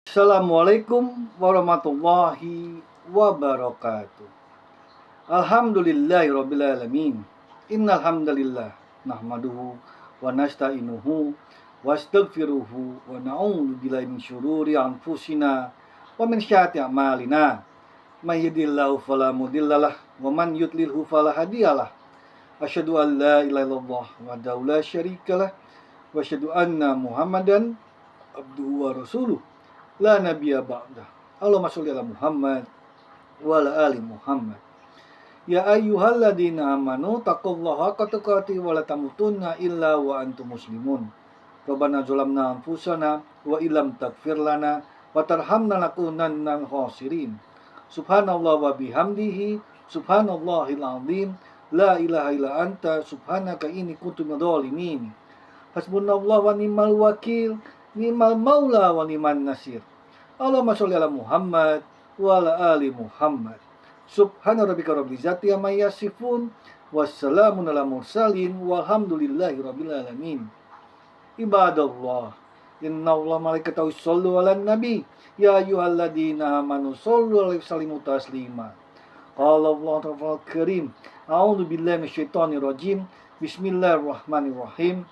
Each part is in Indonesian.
Assalamualaikum warahmatullahi wabarakatuh. Alhamdulillahirabbil alamin. Innal hamdalillah nahmaduhu wa nasta'inuhu wa astaghfiruhu wa na'udzu billahi min syururi anfusina wa min sayyiati a'malina. May yahdihillahu fala mudhillalah wa man yudlilhu fala hadiyalah. Asyhadu an la ilaha illallah wahdahu la syarikalah wa asyhadu anna Muhammadan abduhu wa rasuluh. La nabiyya ba'dah. Allahumma sholli ala Muhammad wa ala ali Muhammad. Ya ayyuhalladzina amanu taqullaha haqqa tuqatih wa la tamutunna illa wa antum muslimun. Rabbana zalamna anfusana wa illam taghfir lana wa tarhamna lanakunanna minal khasirin. Subhanallah wa bihamdihi subhanallahil azim. La ilaha illa anta subhanaka inni kuntu minadh dhalimin. Hasbunallahu wa ni'mal wakil. Ni'mal maula wa ni'man nasir. Allahumma sholli ala Muhammad wa ala ali Muhammad. Subhana rabbika rabbil izzati amma yasifun. Wassalamun ala mursalin. Walhamdulillahi rabbil alamin. Ibadallah. Inna Allah malaikatahu yushollu ala nabi. Ya ayyuhalladzina amanu shollu alaihi wasallimu taslima. Qala Allah ta'ala karim. A'udzu billahi minasyaitonir rajim. Bismillahirrahmanirrahim.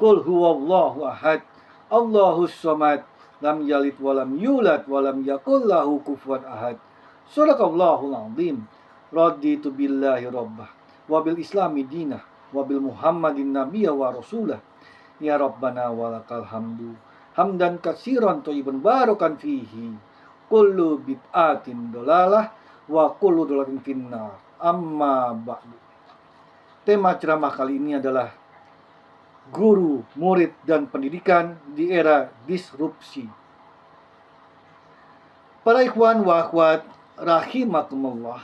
Qul huwallahu ahad. Allahus samad. Lam yalid walam yulad walam yakul lahu kufuwan ahad. Shadaqallahul azim. Raditu billahi rabbah wa bil islami dinah wa bil muhammadin nabiyya wa rasulah. Ya rabbana walakal hamdu hamdan katsiran thayyiban barakan fihi. Kullu bid'atin dolalah wa kullu dolalatin finnar. Amma ba'du. Tema ceramah kali ini adalah guru, murid, dan pendidikan di era disrupsi. Para ikhwan wa akhwat rahimakumullah,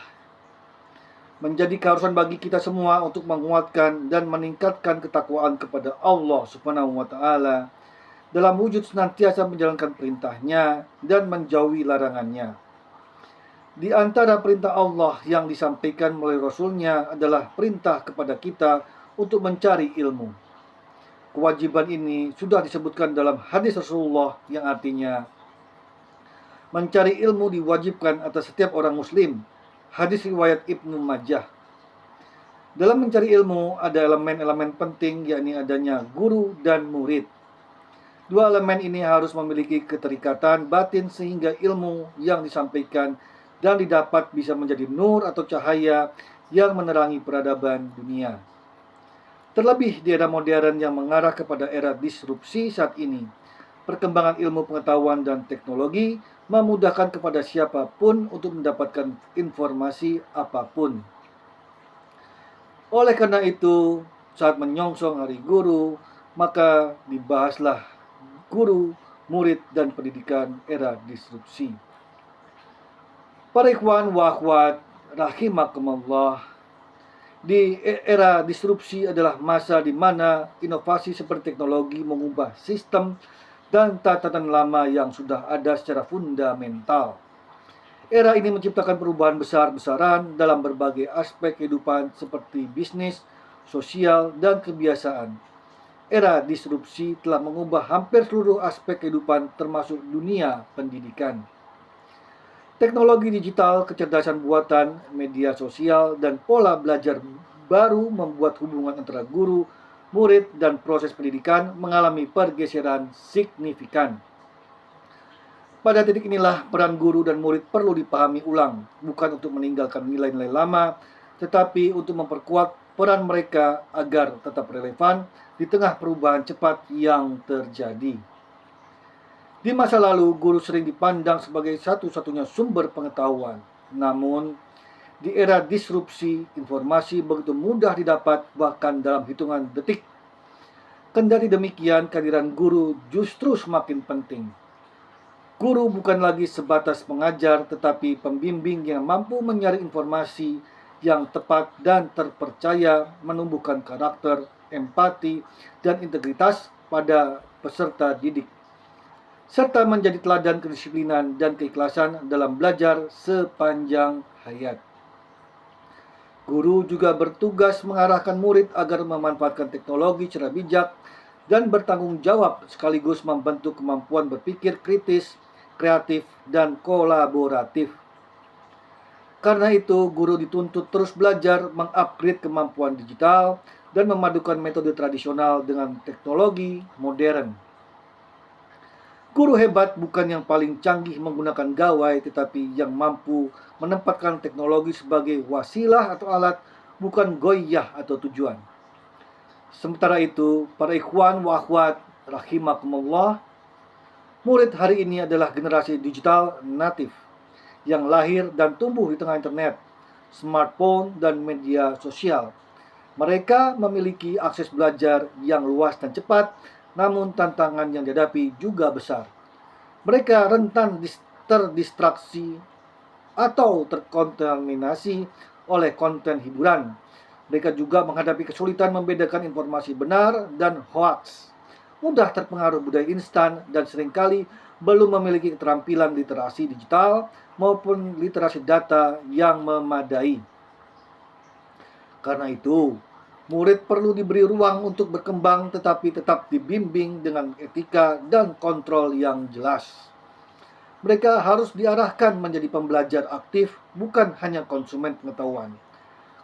menjadi keharusan bagi kita semua untuk menguatkan dan meningkatkan ketakwaan kepada Allah Subhanahu wa taala dalam wujud senantiasa menjalankan perintahnya dan menjauhi larangannya. Di antara perintah Allah yang disampaikan melalui Rasulnya adalah perintah kepada kita untuk mencari ilmu. Kewajiban ini sudah disebutkan dalam hadis Rasulullah yang artinya mencari ilmu diwajibkan atas setiap orang muslim. Hadis riwayat Ibnu Majah. Dalam mencari ilmu ada elemen-elemen penting, yakni adanya guru dan murid. Dua elemen ini harus memiliki keterikatan batin sehingga ilmu yang disampaikan dan didapat bisa menjadi nur atau cahaya yang menerangi peradaban dunia. Terlebih di era modern yang mengarah kepada era disrupsi saat ini, perkembangan ilmu pengetahuan dan teknologi memudahkan kepada siapapun untuk mendapatkan informasi apapun. Oleh karena itu, saat menyongsong Hari Guru, maka dibahaslah guru, murid, dan pendidikan era disrupsi. Para ikhwan wa akhwat rahimakumullah, di era disrupsi adalah masa di mana inovasi seperti teknologi mengubah sistem dan tatanan lama yang sudah ada secara fundamental. Era ini menciptakan perubahan besar-besaran dalam berbagai aspek kehidupan seperti bisnis, sosial, dan kebiasaan. Era disrupsi telah mengubah hampir seluruh aspek kehidupan termasuk dunia pendidikan. Teknologi digital, kecerdasan buatan, media sosial, dan pola belajar baru membuat hubungan antara guru, murid, dan proses pendidikan mengalami pergeseran signifikan. Pada titik inilah peran guru dan murid perlu dipahami ulang, bukan untuk meninggalkan nilai-nilai lama, tetapi untuk memperkuat peran mereka agar tetap relevan di tengah perubahan cepat yang terjadi. Di masa lalu, guru sering dipandang sebagai satu-satunya sumber pengetahuan. Namun, di era disrupsi, informasi begitu mudah didapat bahkan dalam hitungan detik. Kendati demikian, kehadiran guru justru semakin penting. Guru bukan lagi sebatas pengajar, tetapi pembimbing yang mampu menyaring informasi yang tepat dan terpercaya, menumbuhkan karakter, empati, dan integritas pada peserta didik, serta menjadi teladan kedisiplinan dan keikhlasan dalam belajar sepanjang hayat. Guru juga bertugas mengarahkan murid agar memanfaatkan teknologi secara bijak dan bertanggung jawab sekaligus membentuk kemampuan berpikir kritis, kreatif, dan kolaboratif. Karena itu, guru dituntut terus belajar mengupgrade kemampuan digital dan memadukan metode tradisional dengan teknologi modern. Guru hebat bukan yang paling canggih menggunakan gawai, tetapi yang mampu menempatkan teknologi sebagai wasilah atau alat, bukan goyah atau tujuan. Sementara itu, para ikhwan wa akhwat rahimakumullah, murid hari ini adalah generasi digital natif yang lahir dan tumbuh di tengah internet, smartphone, dan media sosial. Mereka memiliki akses belajar yang luas dan cepat, namun tantangan yang dihadapi juga besar. Mereka rentan terdistraksi atau terkontaminasi oleh konten hiburan. Mereka juga menghadapi kesulitan membedakan informasi benar dan hoax, mudah terpengaruh budaya instan, dan seringkali belum memiliki keterampilan literasi digital maupun literasi data yang memadai. Karena itu, murid perlu diberi ruang untuk berkembang, tetapi tetap dibimbing dengan etika dan kontrol yang jelas. Mereka harus diarahkan menjadi pembelajar aktif, bukan hanya konsumen pengetahuan.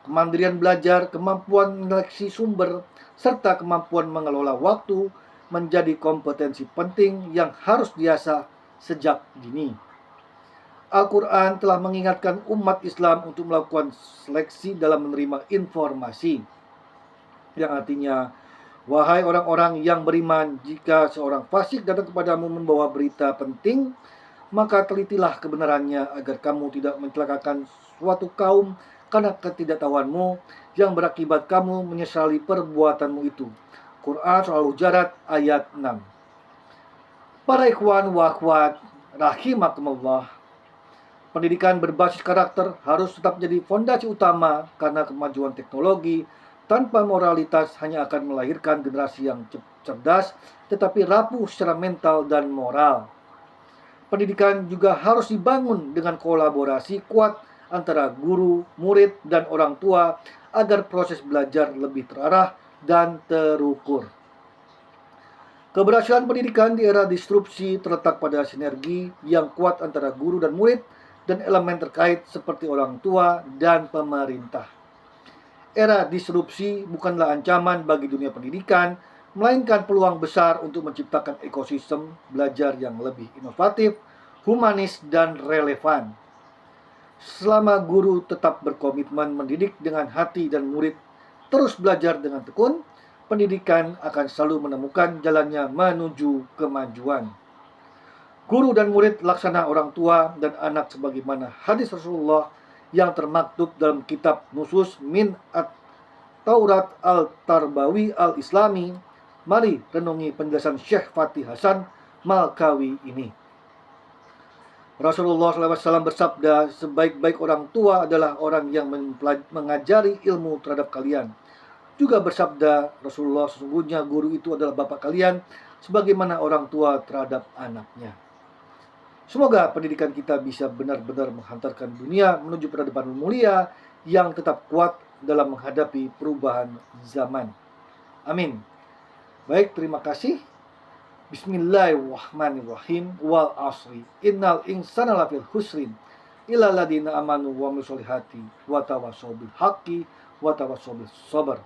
Kemandirian belajar, kemampuan menyeleksi sumber, serta kemampuan mengelola waktu menjadi kompetensi penting yang harus diasah sejak dini. Al-Quran telah mengingatkan umat Islam untuk melakukan seleksi dalam menerima informasi, yang artinya, wahai orang-orang yang beriman, jika seorang fasik datang kepadamu membawa berita penting, maka telitilah kebenarannya agar kamu tidak mencelakakan suatu kaum karena ketidaktahuanmu yang berakibat kamu menyesali perbuatanmu itu. Quran Surah Al-Hujurat ayat 6. Para ikhwan wa akhwat rahimakumullah, pendidikan berbasis karakter harus tetap menjadi fondasi utama, karena kemajuan teknologi tanpa moralitas hanya akan melahirkan generasi yang cerdas tetapi rapuh secara mental dan moral. Pendidikan juga harus dibangun dengan kolaborasi kuat antara guru, murid, dan orang tua agar proses belajar lebih terarah dan terukur. Keberhasilan pendidikan di era disrupsi terletak pada sinergi yang kuat antara guru dan murid dan elemen terkait seperti orang tua dan pemerintah. Era disrupsi bukanlah ancaman bagi dunia pendidikan, melainkan peluang besar untuk menciptakan ekosistem belajar yang lebih inovatif, humanis, dan relevan. Selama guru tetap berkomitmen mendidik dengan hati dan murid terus belajar dengan tekun, pendidikan akan selalu menemukan jalannya menuju kemajuan. Guru dan murid laksana orang tua dan anak, sebagaimana hadis Rasulullah yang termaktub dalam kitab Nusus min at-Taurat al-Tarbawi al-Islami. Mari renungi penjelasan Syekh Fatih Hasan Malkawi ini. Rasulullah SAW bersabda, sebaik-baik orang tua adalah orang yang mengajari ilmu terhadap kalian. Juga bersabda Rasulullah, sesungguhnya guru itu adalah bapak kalian, sebagaimana orang tua terhadap anaknya. Semoga pendidikan kita bisa benar-benar menghantarkan dunia menuju peradaban mulia yang tetap kuat dalam menghadapi perubahan zaman. Amin. Baik, terima kasih. Bismillahirrahmanirrahim. Wal asri innal insana lafil husrin illa ladina amanu wa amilus solihati wa tawassaw bil haqqi wa tawassaw bis sabr.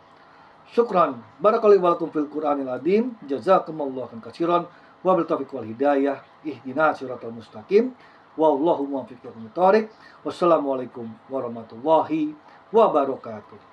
Syukran. Barakallahu walakum fil Qur'anil azim. Jazakumullahu khairan. Wa bil taufiq wal hidayah. Ihdinas siratal mustaqim. Wallahu muwaffiq ila aqwamit thoriq. Wassalamualaikum warahmatullahi wabarakatuh.